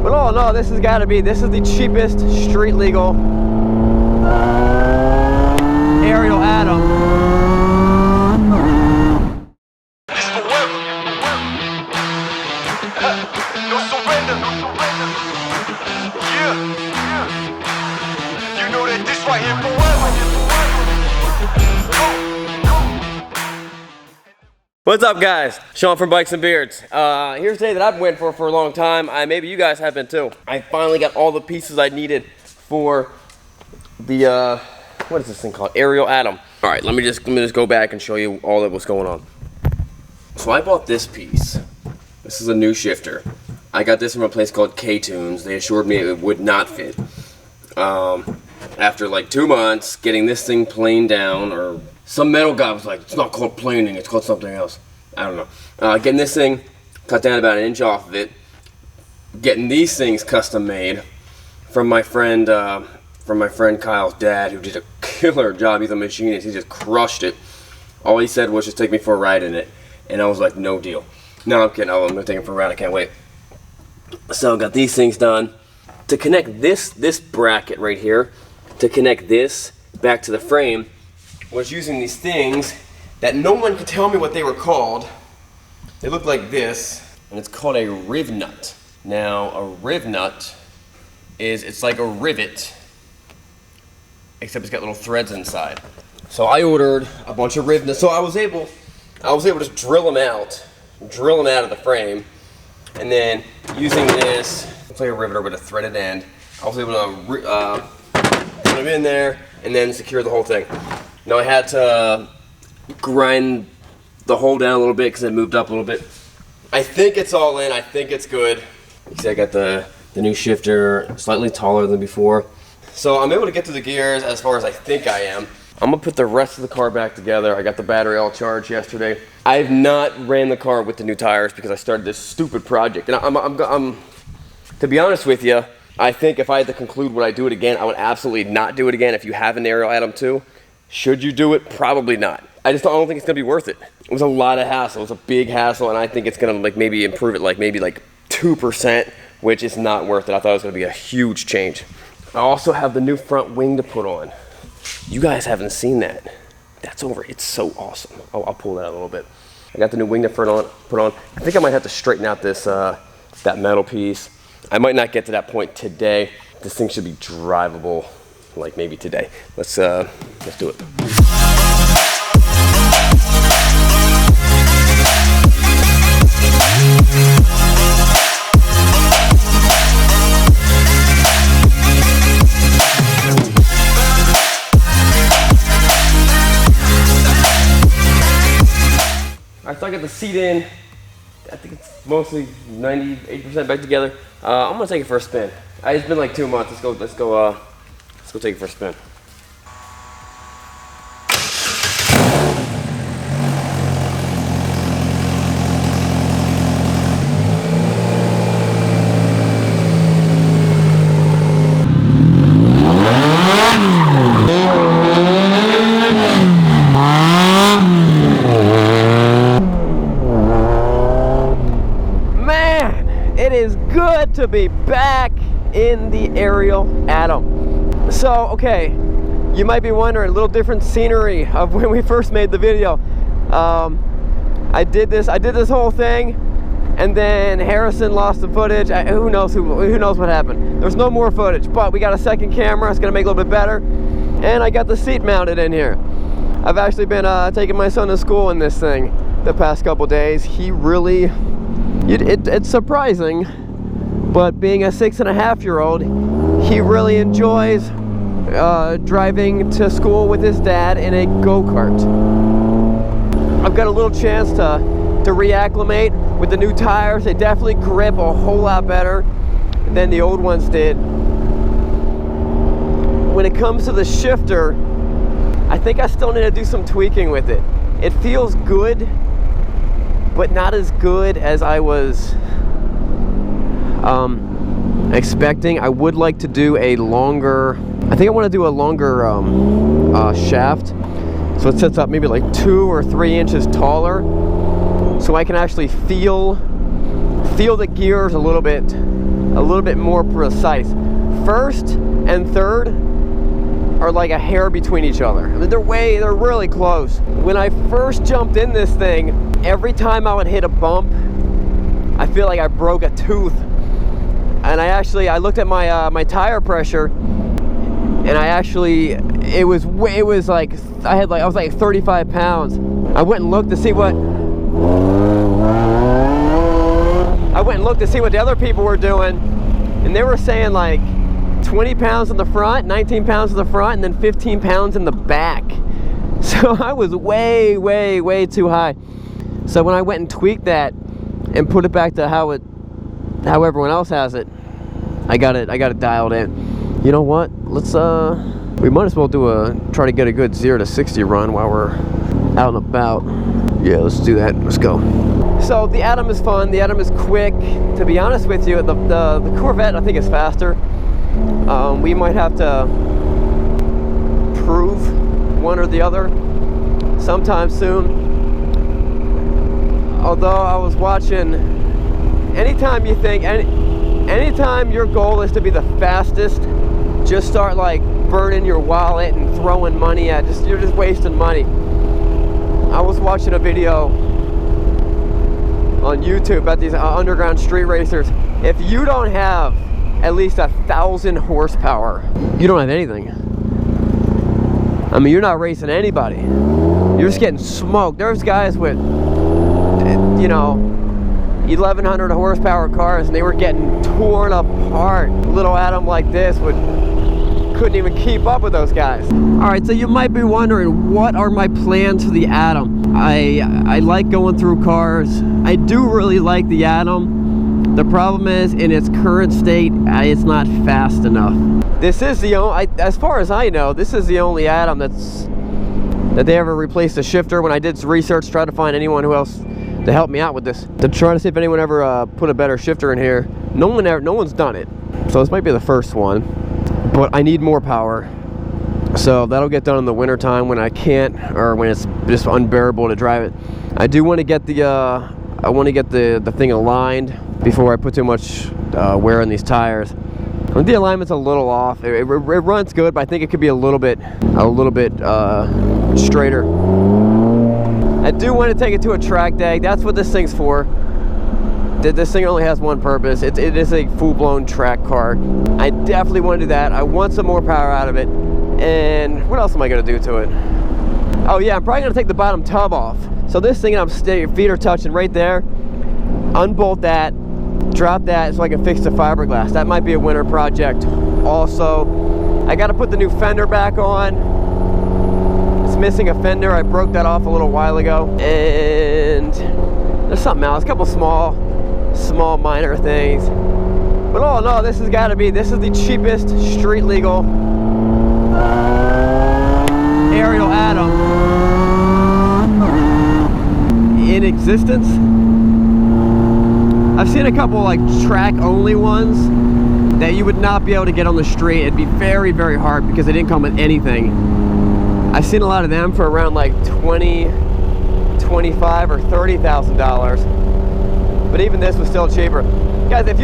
But oh no, this has got to be, this is the cheapest street legal Ariel Atom. This forever. No surrender. Yeah. You know that this right here forever. What's up, guys? Sean from Bikes and Beards. Here's a day that I've been waiting for a long time. Maybe you guys have been too. I finally got all the pieces I needed for the what is this thing called? Ariel Atom. All right, let me just go back and show you all that was going on. So I bought this piece. This is a new shifter. I got this from a place called K-Tunes. They assured me it would not fit. After like 2 months, getting this thing planed down, or some metal guy was like, it's not called planing, it's called something else. I don't know. Getting this thing cut down about 1 inch off of it. Getting these things custom made from my friend Kyle's dad, who did a killer job. He's a machinist. He just crushed it. All he said was just take me for a ride in it, and I was like, no deal. No, I'm kidding. I'm gonna take him for a ride. I can't wait. So got these things done. To connect this bracket right here, to connect this back to the frame, was using these things that no one could tell me what they were called. They look like this, and it's called a riv nut. Now, a riv nut it's like a rivet, except it's got little threads inside. So I ordered a bunch of riv nuts. So I was able to just drill them out of the frame, and then using this, it's like a riveter with a threaded end, I was able to put them in there and then secure the whole thing. Now I had to grind the hole down a little bit because it moved up a little bit. I think it's all in. I think it's good. You see, I got the new shifter, slightly taller than before. So I'm able to get to the gears as far as I think I am. I'm gonna put the rest of the car back together. I got the battery all charged yesterday. I've not ran the car with the new tires because I started this stupid project. And I'm to be honest with you, I think if I had to conclude would I do it again, I would absolutely not do it again. If you have an Ariel Atom 2, should you do it? Probably not. I don't think it's gonna be worth it. It was a lot of hassle. It was a big hassle, and I think it's gonna like maybe improve it like maybe like 2%, which is not worth it. I thought it was gonna be a huge change. I also have the new front wing to put on. You guys haven't seen that. That's over. It's so awesome. Oh, I'll pull that out a little bit. I got the new wing to put on. I think I might have to straighten out this that metal piece. I might not get to that point today. This thing should be drivable, like maybe today. Let's do it. Alright, so I got the seat in. I think it's mostly 98% back together. I'm gonna take it for a spin. It's been like 2 months. Let's go take it for a spin. It is good to be back in the Ariel Atom. So, okay, you might be wondering, a little different scenery of when we first made the video. I did this whole thing, and then Harrison lost the footage. Who knows what happened. There's no more footage, but we got a second camera. It's gonna make it a little bit better, and I got the seat mounted in here. I've actually been taking my son to school in this thing the past couple days. He really, it's surprising, but being a 6.5-year-old, he really enjoys driving to school with his dad in a go-kart. I've got a little chance to reacclimate with the new tires. They definitely grip a whole lot better than the old ones did. When it comes to the shifter, I think I still need to do some tweaking with it. It feels good, but not as good as I was expecting. I would like to do a longer, I think I want to do a longer shaft, so it sets up maybe like 2 or 3 inches taller, so I can actually feel the gears a little bit a little bit more precise. First and third are like a hair between each other. I mean, they're really close. When I first jumped in this thing, every time I would hit a bump, I feel like I broke a tooth. And I looked at my my tire pressure, and I was like, I was like 35 pounds. I went and looked to see what the other people were doing, and they were saying like 20 pounds in the front, 19 pounds in the front, and then 15 pounds in the back. So I was way, way, way too high. So when I went and tweaked that and put it back to how everyone else has it, I got it dialed in. You know what? Let's we might as well try to get a good 0 to 60 run while we're out and about. Yeah, let's do that. Let's go. So the Atom is fun. The Atom is quick. To be honest with you, the Corvette I think is faster. We might have to prove one or the other sometime soon. Although I was watching, anytime your goal is to be the fastest, just start like burning your wallet and throwing money at, you're just wasting money. I was watching a video on YouTube about these underground street racers. If you don't have at least 1,000 horsepower, you don't have anything. I mean, you're not racing anybody. You're just getting smoked. There's guys with, you know, 1,100 horsepower cars, and they were getting torn apart. Little Atom like this couldn't even keep up with those guys. All right, so you might be wondering, what are my plans for the Atom? I like going through cars. I do really like the Atom. The problem is, in its current state, it's not fast enough. This is the only, as far as I know, this is the only Atom that they ever replaced a shifter. When I did research, try to find anyone who else to help me out with this, to try to see if anyone ever put a better shifter in here. No one's done it, so this might be the first one. But I need more power, so that'll get done in the winter time when I can't, or when it's just unbearable to drive it. I do want to get the thing aligned before I put too much wear on these tires. I think the alignment's a little off. It runs good, but I think it could be a little bit straighter. I do want to take it to a track day. That's what this thing's for. This thing only has one purpose. It is a full-blown track car. I definitely want to do that. I want some more power out of it. And what else am I going to do to it? Oh yeah, I'm probably going to take the bottom tub off. So this thing, your feet are touching right there. Unbolt that, drop that so I can fix the fiberglass. That might be a winter project. Also, I got to put the new fender back on. It's missing a fender. I broke that off a little while ago. And there's something else, a couple small minor things. But all in all, this is the cheapest street legal Ariel Atom in existence. I've seen a couple like track only ones that you would not be able to get on the street. It'd be very, very hard because they didn't come with anything. I've seen a lot of them for around like $20,000, $25,000 or $30,000, but even this was still cheaper. Guys, if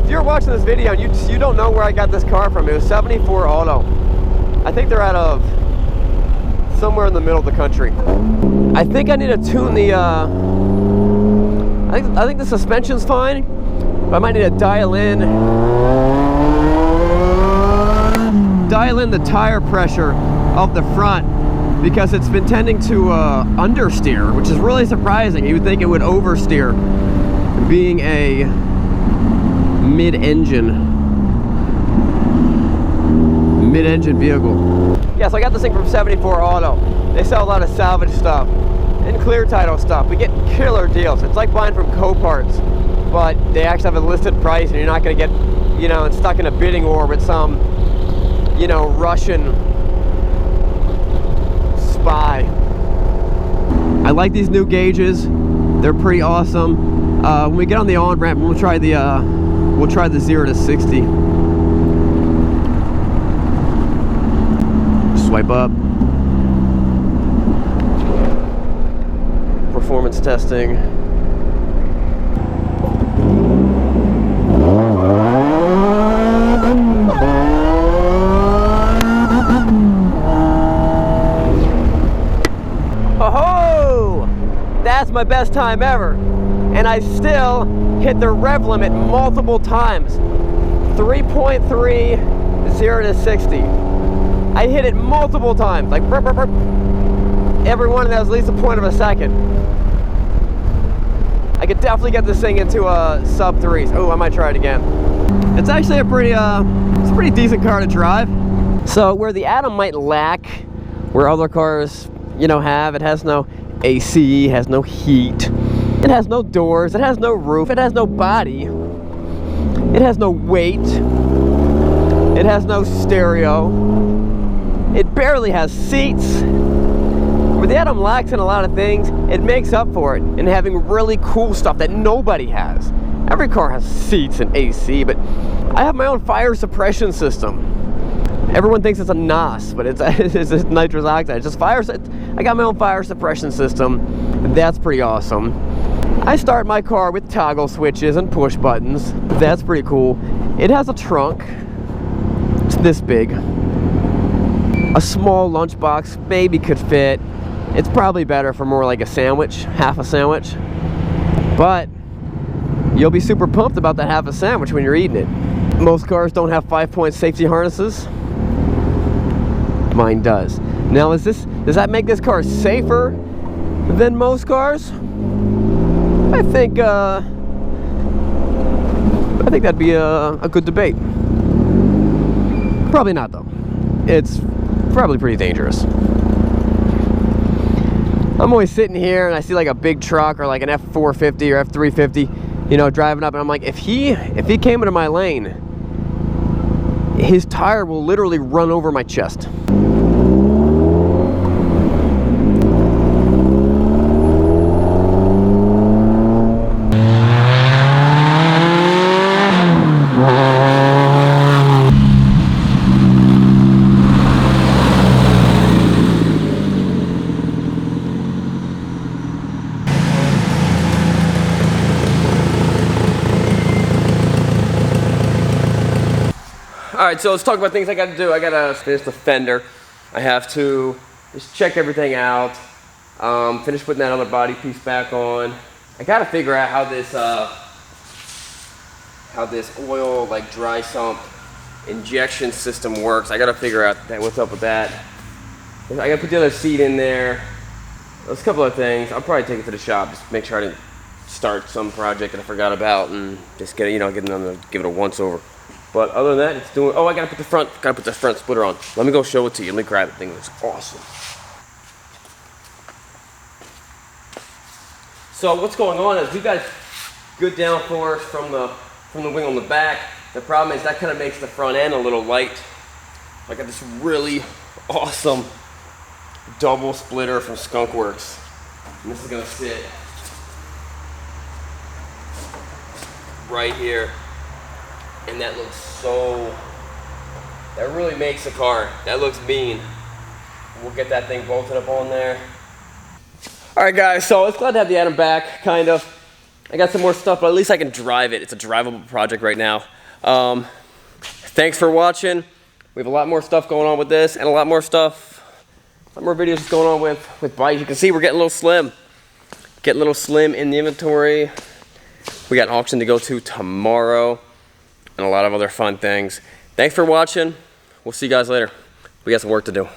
you're watching this video and you don't know where I got this car from, it was 74 Auto. I think they're out of somewhere in the middle of the country. I think I need to tune the I think the suspension's fine, but I might need to dial in the tire pressure of the front, because it's been tending to understeer, which is really surprising. You would think it would oversteer, being a mid-engine vehicle. Yeah, so I got this thing from 74 Auto. They sell a lot of salvage stuff and clear title stuff. We get killer deals. It's like buying from Coparts, but they actually have a listed price, and you're not going to get, you know, stuck in a bidding war with some, you know, Russian spy. I like these new gauges. They're pretty awesome. When we get on the on-ramp, we'll try the 0 to 60. Swipe up. Performance testing. my best time ever. And I still hit the rev limit multiple times. 3.3, 0 to 60. I hit it multiple times, like burp, burp, burp. Every one of that was at least a point of a second. I could definitely get this thing into a sub 3s. Oh, I might try it again. It's actually it's a pretty decent car to drive. So where the Atom might lack, where other cars, you know, have, it has no AC, has no heat, it has no doors, it has no roof, it has no body, it has no weight, it has no stereo, it barely has seats. Where the Atom lacks in a lot of things, it makes up for it in having really cool stuff that nobody has. Every car has seats and AC, but I have my own fire suppression system. Everyone thinks it's a NOS, but it's a nitrous oxide. It's just I got my own fire suppression system. That's pretty awesome. I start my car with toggle switches and push buttons. That's pretty cool. It has a trunk. It's this big. A small lunchbox maybe could fit. It's probably better for more like a sandwich, half a sandwich. But you'll be super pumped about that half a sandwich when you're eating it. Most cars don't have 5-point safety harnesses. Mine does. Now does that make this car safer than most cars? I think that'd be a good debate. Probably not though. It's probably pretty dangerous. I'm always sitting here and I see like a big truck or like an F450 or F350, you know, driving up, and I'm like, if he came into my lane, his tire will literally run over my chest. Alright, so let's talk about things I gotta do. I gotta finish the fender. I have to just check everything out. Finish putting that other body piece back on. I gotta figure out how this oil, like dry sump injection system works. I gotta figure out what's up with that. I gotta put the other seat in there. There's a couple of things. I'll probably take it to the shop, just make sure I didn't start some project that I forgot about, and just give it a once over. But other than that, it's doing. Oh, I gotta put the front splitter on. Let me go show it to you. Let me grab it. Thing looks awesome. So what's going on is we got good downforce from the wing on the back. The problem is that kind of makes the front end a little light. I got this really awesome double splitter from Skunk Works, and this is gonna sit right here. And that looks that really makes the car. That looks mean. We'll get that thing bolted up on there. All right, guys, so it's glad to have the Atom back, kind of. I got some more stuff, but at least I can drive it. It's a drivable project right now. Thanks for watching. We have a lot more stuff going on with this, and a lot more videos going on with bikes. You can see we're getting a little slim. Getting a little slim in the inventory. We got an auction to go to tomorrow, and a lot of other fun things. Thanks for watching. We'll see you guys later. We got some work to do.